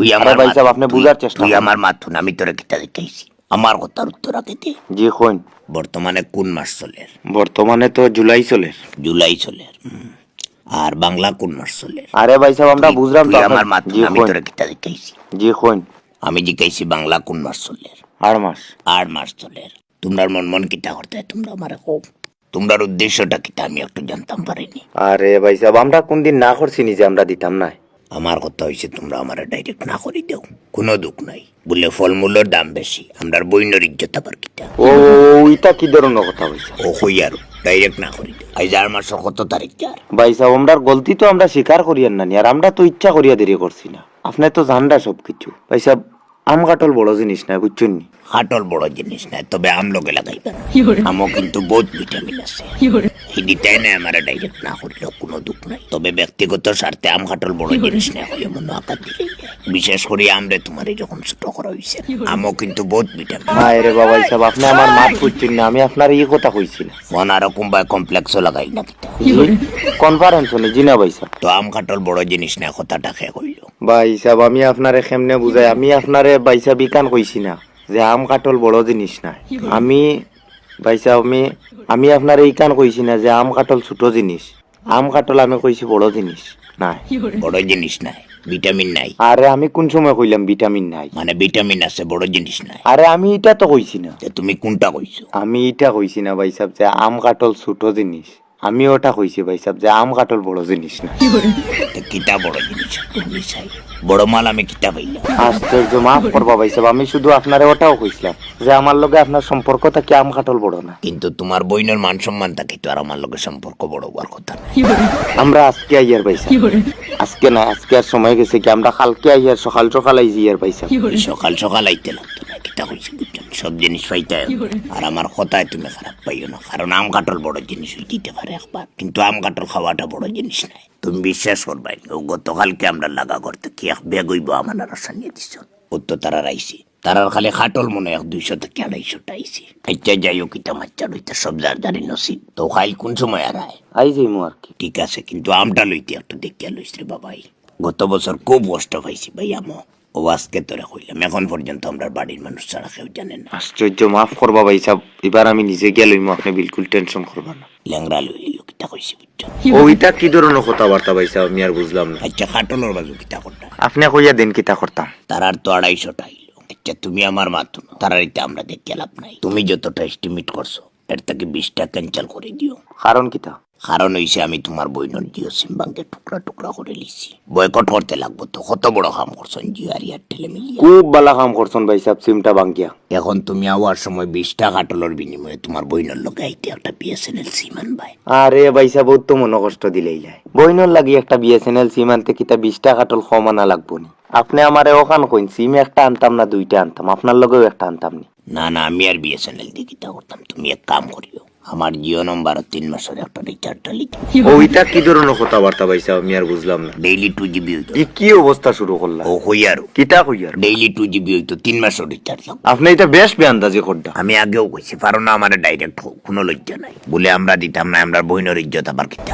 তুই আমার ভাই সাহেব আপনি বুঝার চেষ্টা তুই আমার মাথুন আমি তোরে কিতা দেখাইছি আমার কথার উত্তর আগে দে জি কইন বর্তমানে কোন মাস চলে বর্তমানে তো জুলাই চলে আর বাংলা কোন মাস চলে আরে ভাই সাহেব আমরা বুঝলাম তো আমার মাথুন আমি তোরে কিতা দেখাইছি জি কইন আমি জিজ্ঞাসি বাংলা কোন মাস চলে আর মাস চলে তোমরা মন কিতা করতে তোমরা আমারে কও তোমরার উদ্দেশ্যটা কিতা আমি একটু জানতাম পারিনি আরে ভাই সাহেব আমরা কোন দিন না করছি নিজে আমরা দিতাম না আমার কথা হইছে তোমরা আমারে ডাইরেক্ট না করি দাও কোনো দুঃখ নাই বলে ফলমূলের দাম বেশি আমরার বইনের ইজ্জত আবার কিতা ও ইটা কি ধরনের কথা হইছে ও কই আর ডাইরেক্ট না করি দাও আজ আর মাস কত তারিখ যার ভাই সাহেব আমরার গলতি তো আমরা স্বীকার করিয়ান না আর আমরা তো ইচ্ছা করিয়া দেরি করছি না আপনি তো জানডা সবকিছু ভাই সাহেব আম কাটল বড় জিনিস না বুঝছেন নি কাটল বড় জিনিস না তবে আম লোকে লাগাইবেন আমও কিন্তু বহুত ভিটামিন আছে হিদিটাই না আমার ডাইরেক্ট না করলে কোনো দুঃখ নাই তবে ব্যক্তিগত স্বার্থে আম কাটল বড় জিনিস না হয়ে মনে আকার দিলে বিশেষ করে আমরে তোমার এরকম ছোট করা হয়েছে আমও কিন্তু বহুত ভিটামিন আরে বাবা সাহেব আপনি আমার মাত বুঝছেন না আমি আপনার এই কথা কইছি না ফোন আর কোম্পানি কমপ্লেক্সও লাগাই না কনফারেন্স হলে জিনা ভাই সাহেব তো আম কাটল বড় জিনিস না কথাটা খেয়ে কইলো ভাই সাহেব আমি আপনারে কেমনে বুঝাই আমি আপনারে ভাই সাহেব বিকান কইছি না যে আম কাটল বড় জিনিস না আমি ভাই সাহেব আমি আপনার এই কান কইছি না যে আম কাটল ছোট জিনিস আম কাটল আমি কইছি বড় জিনিস না বড় জিনিস নাই ভিটামিন নাই আরে আমি কোন সময় কইলাম ভিটামিন নাই মানে ভিটামিন আছে বড় জিনিস নাই আরে আমি এটা তো কইছি না তুমি কোনটা কইছো আমি এটা কইছি না ভাই সাহেব যে আম কাটল ছোট জিনিস আমি ওটা কইছি ভাই সাহেব যে আম কাটল বড় জিনিস না কিতা বড় জিনিস তুমি চাই বড় মাল আমি কিতা পাইলাম আশ্চর্য মাফ করবা ভাই সাহেব আমি শুধু আপনারে ওটাও কইছিলাম যে আমার লগে আপনার সম্পর্কটা কি আম কাটল বড় না কিন্তু তোমার বইনের মান সম্মান থাকে তো আর আমার লগে সম্পর্ক বড় হওয়ার কথা না আমরা আজকে আইয়ার ভাই সাহেব আজকে না আজকে আর সময় গেছে কি আমরা কালকে আইয়ার সকাল আইছি আর ভাই সাহেব সকাল আইতে লাগতো না কিতা কইছি বুঝছেন সব জিনিস পাইতে আর আমার কথায় তুমি খারাপ পাইও না কারণ আম কাটল বড় জিনিস হইতে পারে একবার কিন্তু আম কাটল খাওয়াটা বড় জিনিস নাই তুমি বিশ্বাস করবাই ও গতকালকে আমরা লাগা করতে কি এক বেগ হইব আমার রাসা নিয়ে দিছ ও তো তারা আইছি তারার খালি খাটল মনে হয় 200 থেকে 250 আইছি আচ্ছা যাইও কিতা মাচ্চা লইতে সব জারি নসিব তো খাইল কোন সময় আর আই যাইমু আর কি ঠিক আছে কিন্তু আমটা লইতে একটু দেখিয়া লইস রে বাবাই গত বছর খুব কষ্ট পাইছি ভাই আমো ও আজকে তোরা কইলাম এখন পর্যন্ত আমরা বাড়ির মানুষ ছাড়া কেউ জানে না আশ্চর্য মাফ করবা ভাই সাহেব এবার আমি নিজে গিয়ে লইমু আপনি বিলকুল টেনশন করবা না ল্যাংড়া লইলিও কিতা কইছি বুঝছো ওইটা কি ধরনের কথাবার্তা ভাই সাহেব আমি আর বুঝলাম না আচ্ছা খাটলের বাজু কিতা করতা আপনি কইয়া দেন কিতা করতাম তারার তো 250 টাইলো আচ্ছা তুমি আমার মাতুন তারার এটা আমরা দেখতে লাভ নাই তুমি যতটা এস্টিমেট করছো এর থেকে 20টা ক্যান্সেল করে দিও কারণ কিতা কারণ হইছে আমি তোমার বইনের জিও সিম ব্যাংকে টুকরা করে লিছি বয়কট করতে লাগবো তো কত বড় কাম করছেন জিও আর এয়ারটেল মিলিয়ে খুব ভালো কাম করছেন ভাই সাহেব সিমটা বাঙ্কিয়া এখন তুমি আওয়ার সময় 20টা কাটলের বিনিময়ে তোমার বইনের লগে আইতে একটা বিএসএনএল সিম আনবাই আরে ভাই সাহেব বহুত তো মন কষ্ট দিলেই যায় বইনের লাগি একটা বিএসএনএল সিম আনতে কিতা 20টা কাটল কম আনা লাগবো নি আপনি আমারে ওখান কইন সিম একটা আনতাম না 2টা আনতাম আপনার লগেও একটা আনতাম না আমি আর বিএসএনএল দিয়ে কিতা করতাম তুমি এক কাম করিও আমার জিও নম্বর 3 মাসের একটা রিচার্জটা লিখি ওইটা কি ধরনের কথাবার্তা ভাই সাহেব আমি আর বুঝলাম না ডেইলি 2 জিবি হইতো কি অবস্থা শুরু করলা ও হইয়ার কিতা হইয়ার ডেইলি 2 জিবি হইতো 3 মাসের রিচার্জ আপনি এটা বেশ বেআন্দাজি করডা আমি আগেও কইছি পারো না আমারে ডাইরেক্ট কোনো লজ্জা নাই বলে আমরা দিতাম না আমরা বইনের ইজ্জত আবার কিতা